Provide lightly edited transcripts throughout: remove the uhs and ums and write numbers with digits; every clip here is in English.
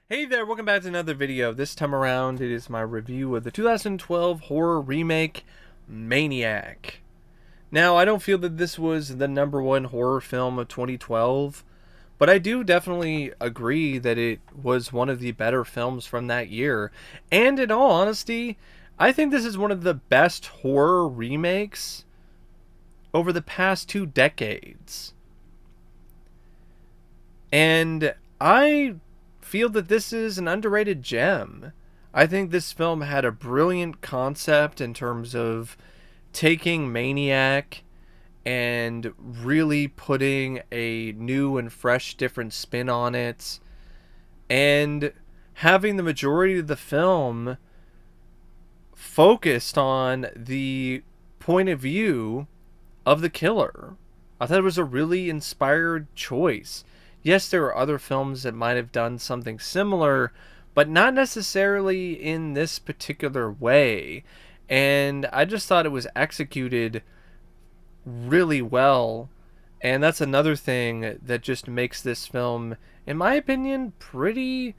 Hey there, welcome back to another video. This time around, it is my review of the 2012 horror remake, Maniac. Now, I don't feel that this was the #1 horror film of 2012, but I do definitely agree that it was one of the better films from that year. And in all honesty, I think this is one of the best horror remakes over the past 2 decades. And I feel that this is an underrated gem. I think this film had a brilliant concept in terms of taking Maniac and really putting a new and fresh, different spin on it, and having the majority of the film focused on the point of view of the killer. I thought it was a really inspired choice. Yes, there are other films that might have done something similar, but not necessarily in this particular way. And I just thought it was executed really well. And that's another thing that just makes this film, in my opinion, pretty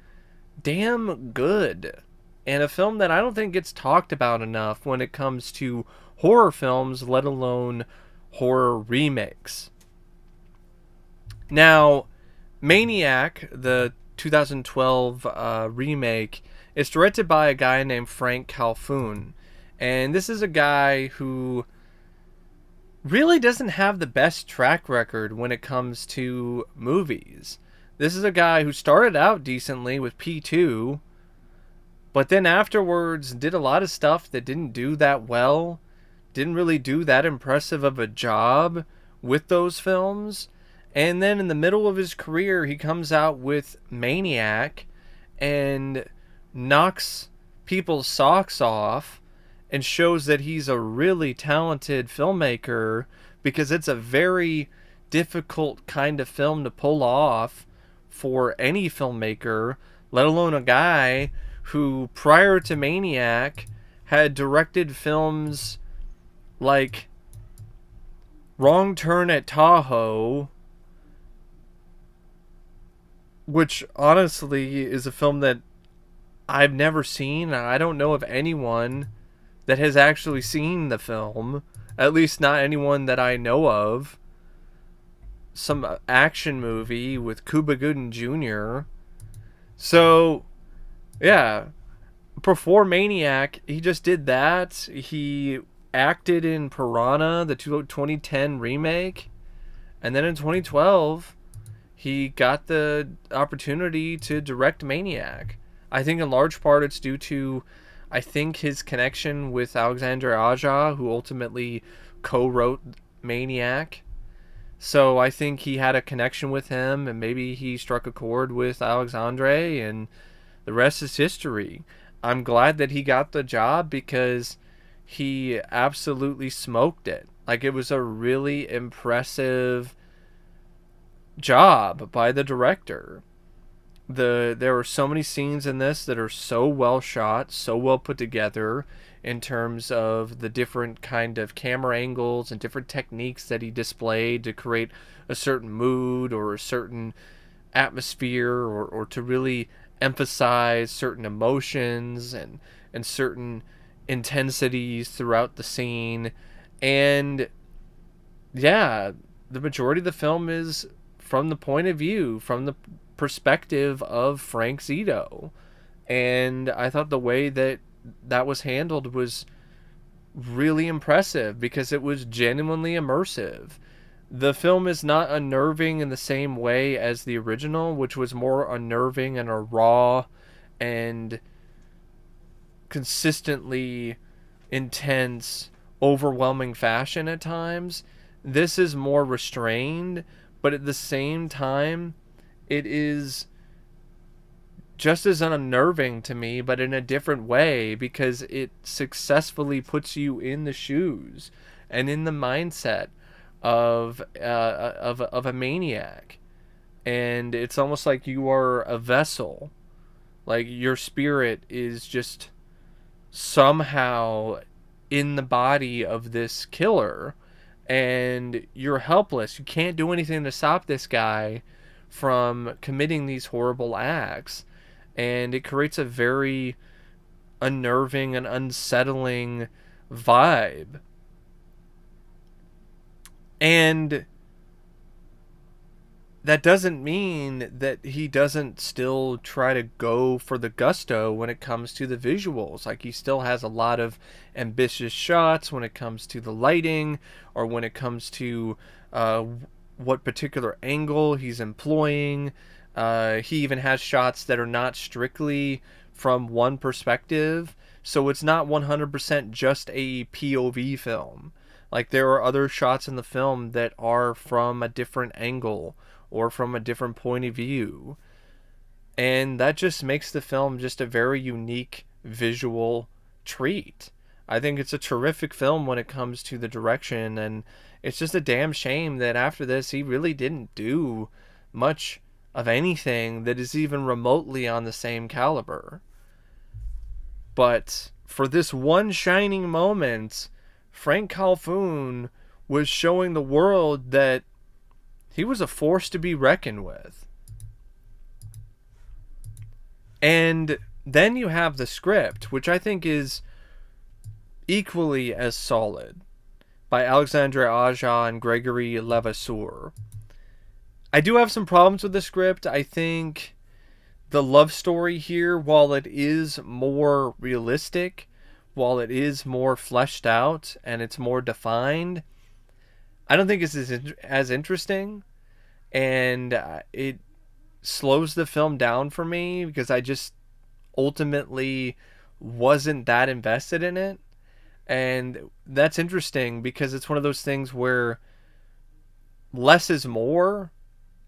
damn good. And a film that I don't think gets talked about enough when it comes to horror films, let alone horror remakes. Now, Maniac, the 2012 remake, is directed by a guy named Franck Khalfoun. And this is a guy who really doesn't have the best track record when it comes to movies. This is a guy who started out decently with P2, but then afterwards did a lot of stuff that didn't do that well, didn't really do that impressive of a job with those films. And then in the middle of his career, he comes out with Maniac and knocks people's socks off and shows that he's a really talented filmmaker, because it's a very difficult kind of film to pull off for any filmmaker, let alone a guy who, prior to Maniac, had directed films like Wrong Turn at Tahoe, which honestly is a film that I've never seen. I don't know of anyone that has actually seen the film, at least not anyone that I know of. Some action movie with Cuba Gooding Jr. So, yeah, before Maniac, he just did that. He acted in Piranha, the 2010 remake, and then in 2012, he got the opportunity to direct Maniac. I think in large part it's due to, I think, his connection with Alexandre Aja, who ultimately co-wrote Maniac. So I think he had a connection with him, and maybe he struck a chord with Alexandre, and the rest is history. I'm glad that he got the job because he absolutely smoked it. Like, it was a really impressive job by the director. There are so many scenes in this that are so well shot, so well put together in terms of the different kind of camera angles and different techniques that he displayed to create a certain mood or a certain atmosphere, or to really emphasize certain emotions and certain intensities throughout the scene. And yeah, the majority of the film is from the point of view, from the perspective of Franck Zito. And I thought the way that that was handled was really impressive because it was genuinely immersive. The film is not unnerving in the same way as the original, which was more unnerving in a raw and consistently intense, overwhelming fashion at times. This is more restrained, but at the same time, it is just as unnerving to me, but in a different way, because it successfully puts you in the shoes and in the mindset of a maniac. And it's almost like you are a vessel. Like, your spirit is just somehow in the body of this killer, and you're helpless. You can't do anything to stop this guy from committing these horrible acts. and it creates a very unnerving and unsettling vibe. And that doesn't mean that he doesn't still try to go for the gusto when it comes to the visuals. Like, he still has a lot of ambitious shots when it comes to the lighting, or when it comes to what particular angle he's employing. He even has shots that are not strictly from one perspective, so it's not 100% just a POV film. Like, there are other shots in the film that are from a different angle or from a different point of view. And that just makes the film just a very unique visual treat. I think it's a terrific film when it comes to the direction, and it's just a damn shame that after this he really didn't do much of anything that is even remotely on the same caliber. But for this one shining moment, Franck Khalfoun was showing the world that he was a force to be reckoned with. And then you have the script, which I think is equally as solid, by Alexandre Aja and Gregory Levasseur. I do have some problems with the script. I think the love story here, while it is more realistic, while it is more fleshed out and it's more defined, I don't think it's as interesting. And it slows the film down for me because I just ultimately wasn't that invested in it. And that's interesting because it's one of those things where less is more,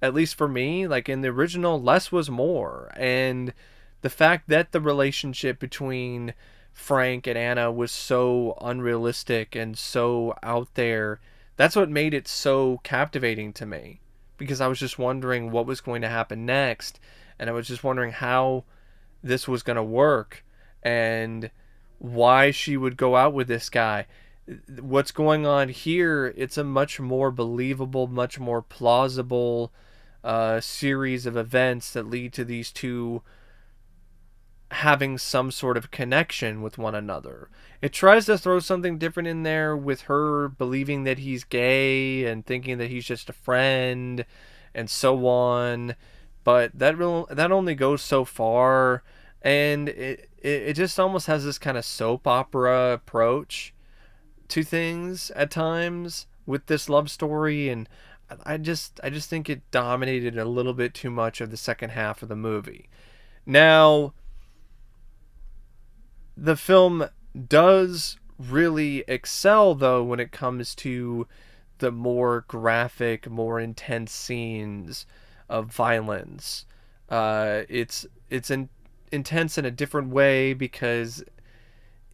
at least for me. Like, in the original, less was more. And the fact that the relationship between Franck and Anna was so unrealistic and so out there, that's what made it so captivating to me, because I was just wondering what was going to happen next, and I was just wondering how this was going to work and why she would go out with this guy. What's going on here, it's a much more believable, much more plausible series of events that lead to these two having some sort of connection with one another. It tries to throw something different in there with her believing that he's gay and thinking that he's just a friend and so on, but that only goes so far, and it just almost has this kind of soap opera approach to things at times with this love story, and I just think it dominated a little bit too much of the second half of the movie. Now, the film does really excel, though, when it comes to the more graphic, more intense scenes of violence. It's intense in a different way because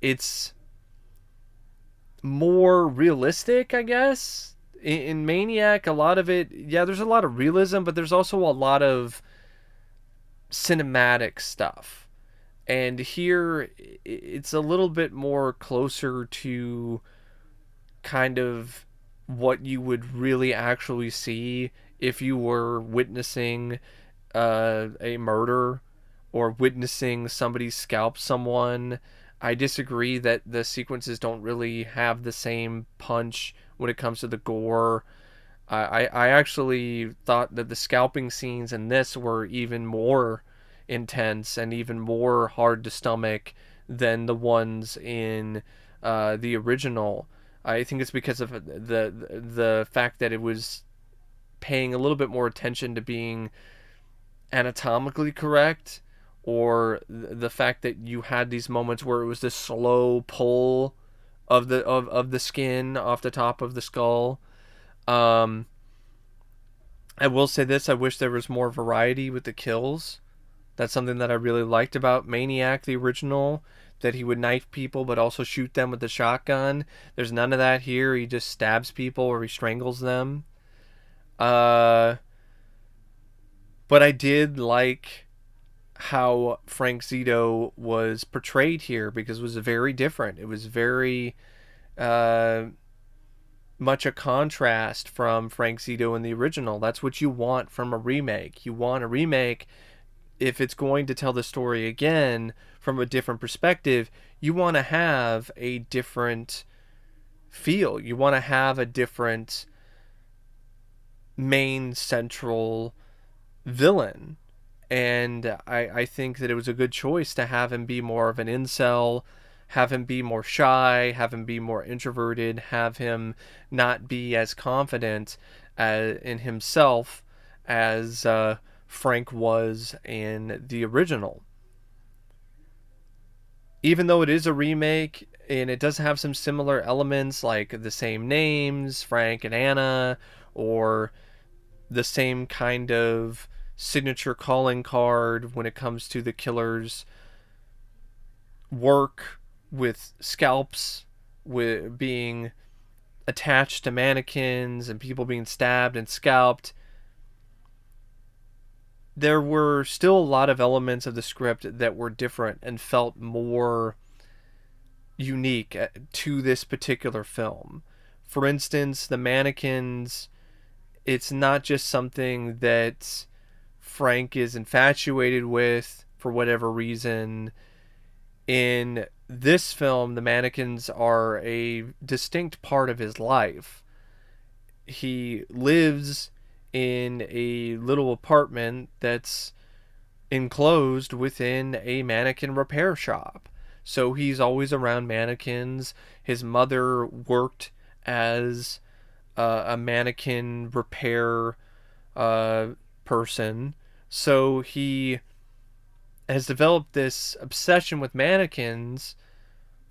it's more realistic, I guess. In Maniac, a lot of it, yeah, there's a lot of realism, but there's also a lot of cinematic stuff. And here, it's a little bit more closer to kind of what you would really actually see if you were witnessing a murder or witnessing somebody scalp someone. I disagree that the sequences don't really have the same punch when it comes to the gore. I actually thought that the scalping scenes in this were even more intense and even more hard to stomach than the ones in the original. I think it's because of the fact that it was paying a little bit more attention to being anatomically correct, or the fact that you had these moments where it was this slow pull of the skin off the top of the skull. Um, I will say this: I wish there was more variety with the kills. That's something that I really liked about Maniac, the original, that he would knife people but also shoot them with the shotgun. There's none of that here. He just stabs people or he strangles them. Uh, but I did like how Frank Zito was portrayed here because it was very different. It was very uh, much a contrast from Frank Zito in the original. That's what you want from a remake. You want a remake if it's going to tell the story again from a different perspective, you want to have a different feel. You want to have a different main central villain. And I think that it was a good choice to have him be more of an incel, have him be more shy, have him be more introverted, have him not be as confident in himself as Franck was in the original. Even though it is a remake and it does have some similar elements like the same names, Frank and Anna, or the same kind of signature calling card when it comes to the killer's work with scalps, with being attached to mannequins and people being stabbed and scalped. There were still a lot of elements of the script that were different and felt more unique to this particular film. For instance, the mannequins, it's not just something that Frank is infatuated with for whatever reason. In this film, the mannequins are a distinct part of his life. He lives in a little apartment that's enclosed within a mannequin repair shop. So he's always around mannequins. His mother worked as a mannequin repair person. So he has developed this obsession with mannequins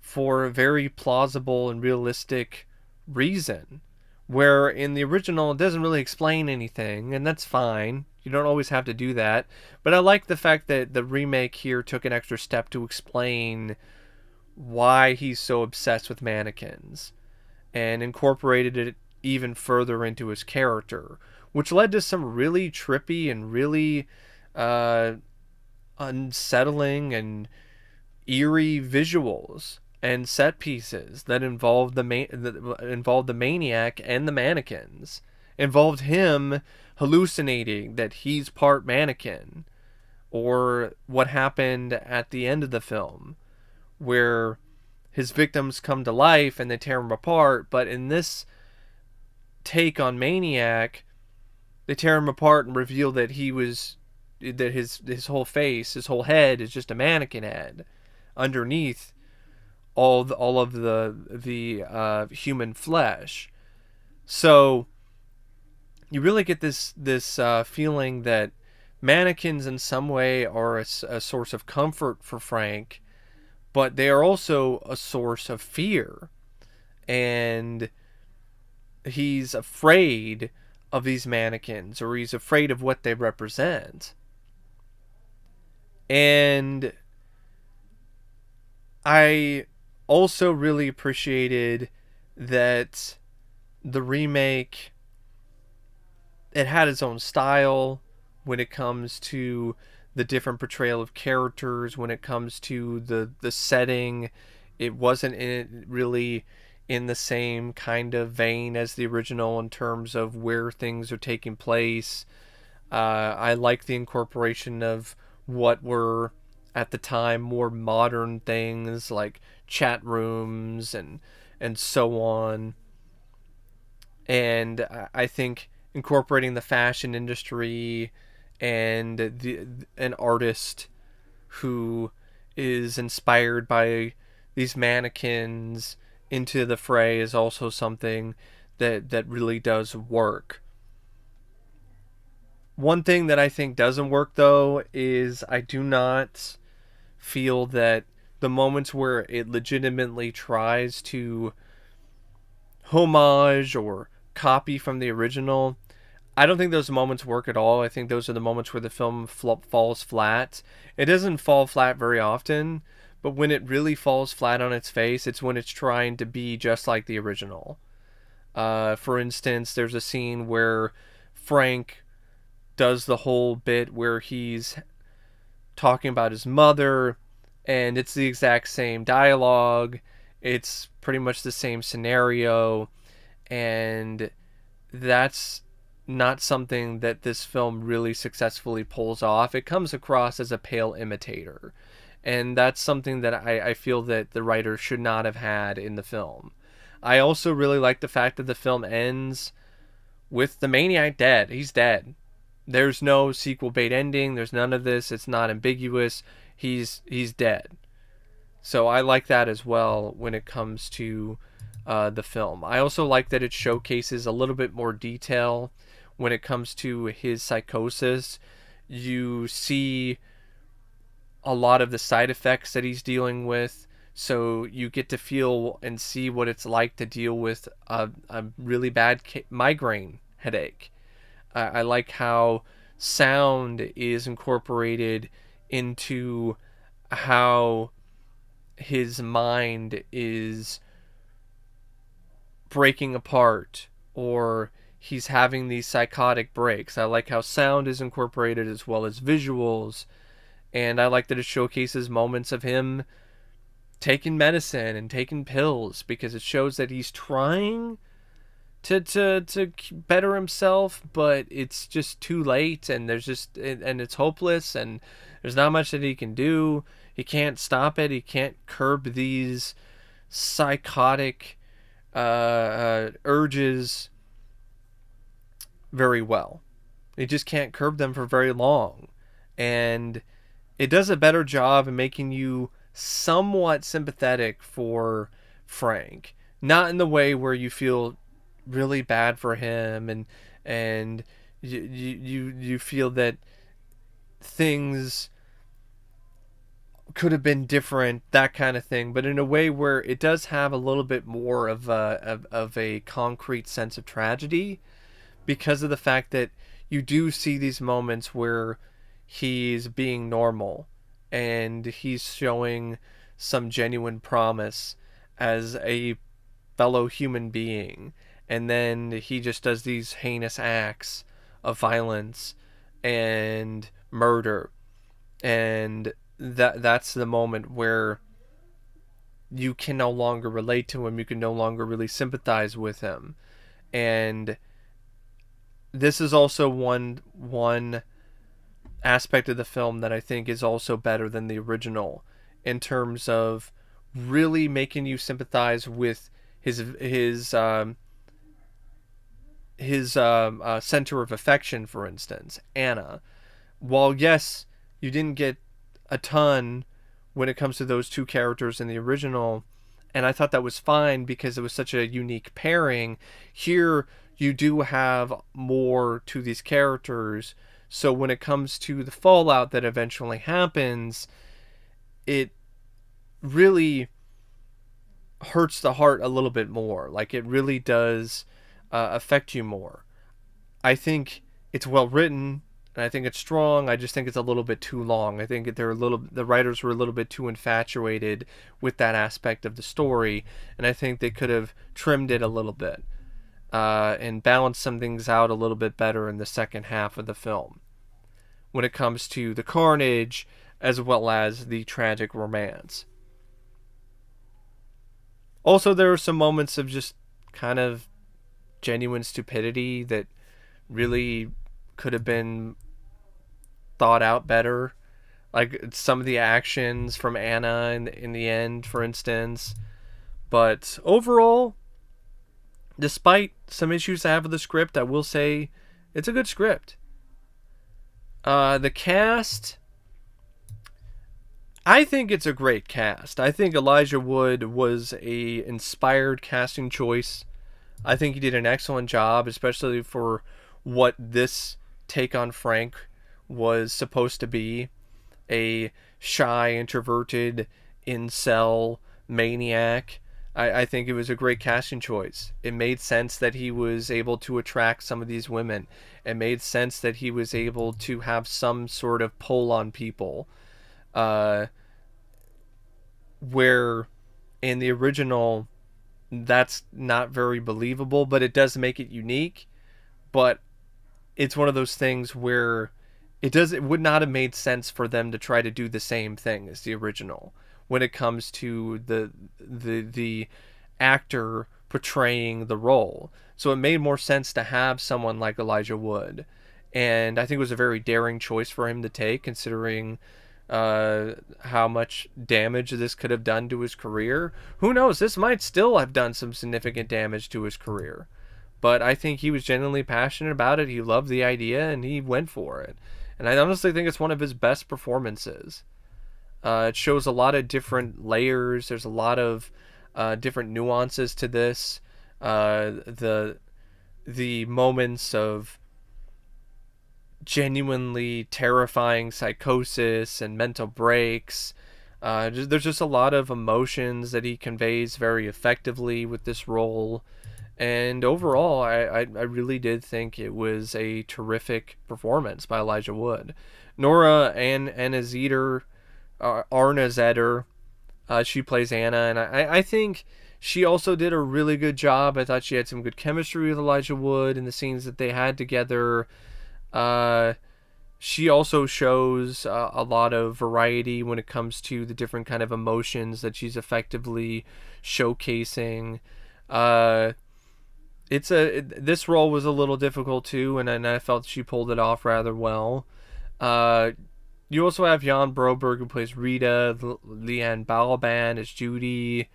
for a very plausible and realistic reason. Where in the original, it doesn't really explain anything, and that's fine. You don't always have to do that. But I like the fact that the remake here took an extra step to explain why he's so obsessed with mannequins and incorporated it even further into his character, which led to some really trippy and really unsettling and eerie visuals and set pieces that involved the maniac and the mannequins. Involved him hallucinating that he's part mannequin, or what happened at the end of the film where his victims come to life and they tear him apart. But in this take on Maniac, they tear him apart and reveal that his whole face, his whole head is just a mannequin head underneath all of the human flesh. So you really get this feeling that mannequins in some way are a source of comfort for Frank, but they are also a source of fear, and he's afraid of these mannequins, or he's afraid of what they represent. And I also really appreciated that the remake, it had its own style when it comes to the different portrayal of characters, when it comes to the setting. It wasn't really in the same kind of vein as the original in terms of where things are taking place. I like the incorporation of what were at the time more modern things like chat rooms and so on. And I think incorporating the fashion industry and an artist who is inspired by these mannequins into the fray is also something that really does work. One thing that I think doesn't work though is I do not feel that the moments where it legitimately tries to homage or copy from the original, I don't think those moments work at all. I think those are the moments where the film falls flat. It doesn't fall flat very often, but when it really falls flat on its face, it's when it's trying to be just like the original. For instance, there's a scene where Frank does the whole bit where he's talking about his mother, and it's the exact same dialogue. It's pretty much the same scenario, and that's not something that this film really successfully pulls off. It comes across as a pale imitator. And that's something that I feel that the writer should not have had in the film. I also really like the fact that the film ends with the Maniac dead. He's dead. There's no sequel bait ending. There's none of this. It's not ambiguous. He's dead. So I like that as well when it comes to the film. I also like that it showcases a little bit more detail when it comes to his psychosis. You see a lot of the side effects that he's dealing with. So you get to feel and see what it's like to deal with a really bad migraine headache. I like how sound is incorporated into how his mind is breaking apart, or he's having these psychotic breaks. I like how sound is incorporated as well as visuals, and I like that it showcases moments of him taking medicine and taking pills, because it shows that he's trying to better himself, but it's just too late, and it's hopeless, and there's not much that he can do. He can't stop it. He can't curb these psychotic urges very well. He just can't curb them for very long. And it does a better job in making you somewhat sympathetic for Franck. Not in the way where you feel really bad for him, and you feel that things could have been different, that kind of thing, but in a way where it does have a little bit more of a concrete sense of tragedy, because of the fact that you do see these moments where he's being normal and he's showing some genuine promise as a fellow human being, and then he just does these heinous acts of violence and murder, and that's the moment where you can no longer relate to him. You can no longer really sympathize with him. And this is also one aspect of the film that I think is also better than the original, in terms of really making you sympathize with his center of affection, for instance, Anna. While yes, you didn't get a ton when it comes to those two characters in the original, and I thought that was fine because it was such a unique pairing. Here you do have more to these characters, so when it comes to the fallout that eventually happens, it really hurts the heart a little bit more. Like, it really does affect you more. I think it's well written, and I think it's strong. I just think it's a little bit too long. I think the writers were a little bit too infatuated with that aspect of the story, and I think they could have trimmed it a little bit and balanced some things out a little bit better in the second half of the film when it comes to the carnage as well as the tragic romance. Also, there are some moments of just kind of genuine stupidity that really could have been thought out better. Like some of the actions from Anna in the end, for instance. But overall, despite some issues I have with the script, I will say it's a good script. The cast, I think it's a great cast. I think Elijah Wood was a inspired casting choice. I think he did an excellent job, especially for what this take on Franck was supposed to be. A shy, introverted, incel maniac. I think it was a great casting choice. It made sense that he was able to attract some of these women. It made sense that he was able to have some sort of pull on people. Where in the original, that's not very believable, but it does make it unique. But it's one of those things where it would not have made sense for them to try to do the same thing as the original when it comes to the actor portraying the role. So it made more sense to have someone like Elijah Wood. And I think it was a very daring choice for him to take, considering how much damage this could have done to his career. Who knows? This might still have done some significant damage to his career. But I think he was genuinely passionate about it. He loved the idea and he went for it. And I honestly think it's one of his best performances. It shows a lot of different layers. There's a lot of different nuances to this. The moments of genuinely terrifying psychosis and mental breaks. There's just a lot of emotions that he conveys very effectively with this role. And overall, I really did think it was a terrific performance by Elijah Wood. Nora Arnezeder, she plays Anna, and I think she also did a really good job. I thought she had some good chemistry with Elijah Wood in the scenes that they had together. She also shows a lot of variety when it comes to the different kind of emotions that she's effectively showcasing. This role was a little difficult too, and I felt she pulled it off rather well. You also have Jan Broberg, who plays Rita. Liane Balaban is Judy.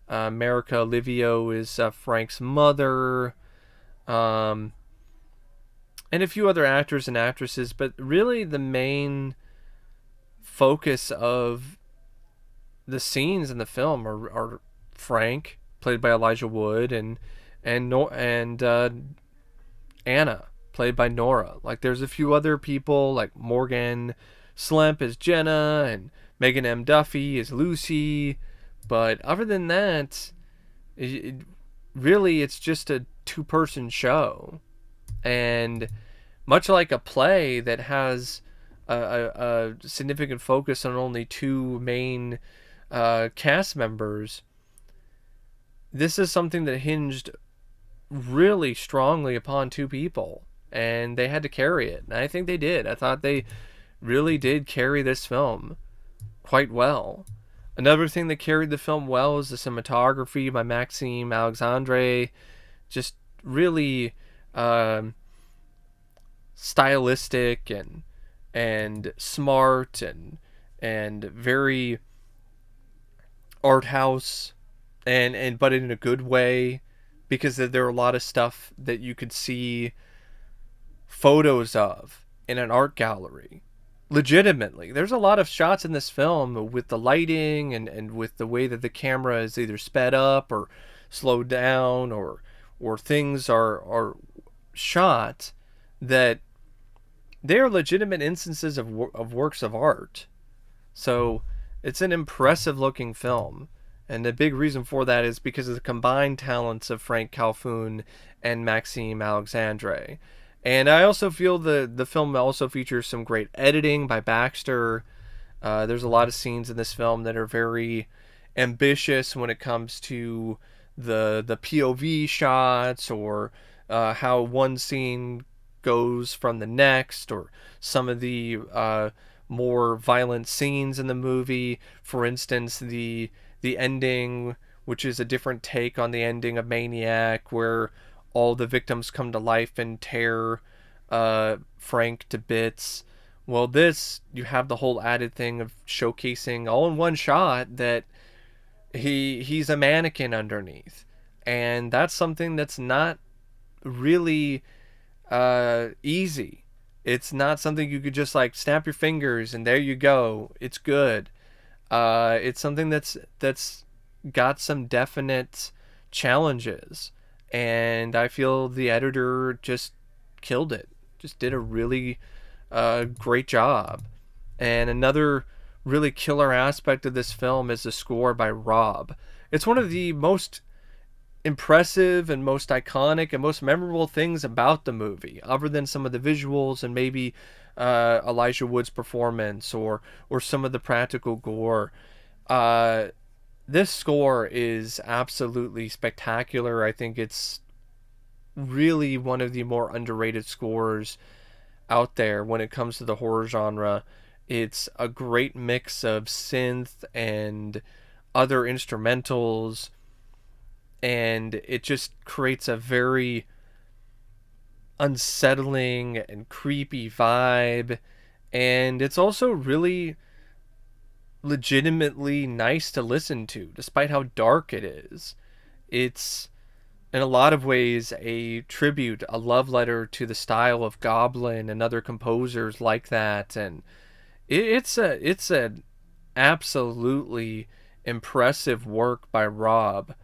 America Olivio is Franck's mother. And a few other actors and actresses, but really the main focus of the scenes in the film are Franck, played by Elijah Wood, and Anna, played by Nora. Like, there's a few other people, like Morgan Slemp is Jenna, and Megan M. Duffy is Lucy, but other than that, really it's just a two-person show. And much like a play that has a significant focus on only two main cast members, this is something that hinged really strongly upon two people, and they had to carry it. And I think they did. I thought they really did carry this film quite well. Another thing that carried the film well is the cinematography by Maxime Alexandre. Just really stylistic and smart and very art house, and but in a good way, because there are a lot of stuff that you could see photos of in an art gallery. Legitimately, there's a lot of shots in this film with the lighting and with the way that the camera is either sped up or slowed down, or things are shot that they are legitimate instances of works of art. So it's an impressive looking film. And the big reason for that is because of the combined talents of Franck Khalfoun and Maxime Alexandre. And I also feel the film also features some great editing by Baxter. There's a lot of scenes in this film that are very ambitious when it comes to the POV shots, or how one scene goes from the next, or some of the more violent scenes in the movie. For instance, the ending, which is a different take on the ending of Maniac, where all the victims come to life and tear Franck to bits. Well, this, you have the whole added thing of showcasing all in one shot that he's a mannequin underneath. And that's something that's not really easy. It's not something you could just like snap your fingers and there you go, it's good. It's something that's got some definite challenges, and I feel the editor just killed it. Just did a really great job. And another really killer aspect of this film is the score by Rob. It's one of the most impressive and most iconic and most memorable things about the movie, other than some of the visuals and maybe Elijah Wood's performance or some of the practical gore. This score is absolutely spectacular. I think it's really one of the more underrated scores out there when it comes to the horror genre. It's a great mix of synth and other instrumentals, and it just creates a very unsettling and creepy vibe. And it's also really legitimately nice to listen to, despite how dark it is. It's in a lot of ways a tribute, a love letter to the style of Goblin and other composers like that. And it's an absolutely impressive work by Rob.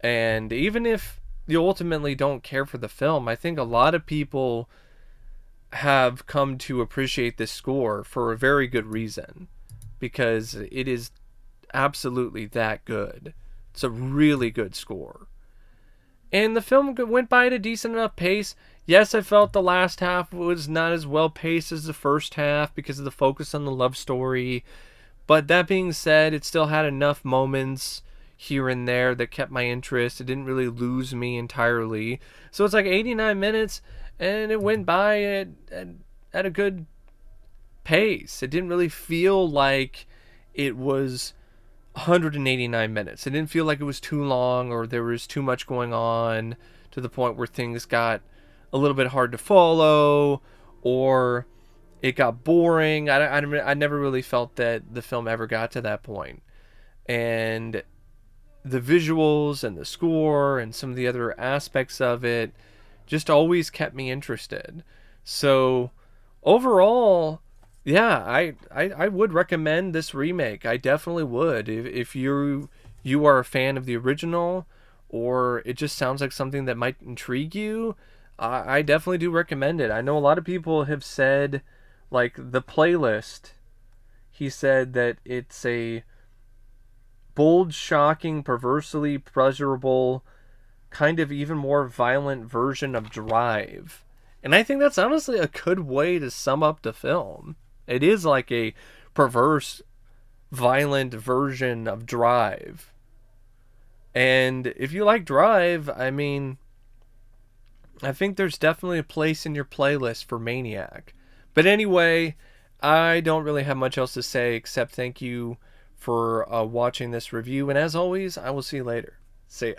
And even if you ultimately don't care for the film, I think a lot of people have come to appreciate this score for a very good reason, because it is absolutely that good. It's a really good score. And the film went by at a decent enough pace. Yes, I felt the last half was not as well paced as the first half because of the focus on the love story. But that being said, it still had enough moments here and there that kept my interest. It didn't really lose me entirely. So it's like 89 minutes, and it went by at a good pace. It didn't really feel like it was 189 minutes. It didn't feel like it was too long or there was too much going on to the point where things got a little bit hard to follow or it got boring. I never really felt that the film ever got to that point. And the visuals and the score and some of the other aspects of it just always kept me interested. So overall, yeah, I would recommend this remake. I definitely would. If you are a fan of the original, or it just sounds like something that might intrigue you, I definitely do recommend it. I know a lot of people have said, like the playlist, he said that it's a bold, shocking, perversely pleasurable, kind of even more violent version of Drive. And I think that's honestly a good way to sum up the film. It is like a perverse, violent version of Drive. And if you like Drive, I mean, I think there's definitely a place in your playlist for Maniac. But anyway, I don't really have much else to say except thank you for watching this review. And as always, I will see you later. See ya.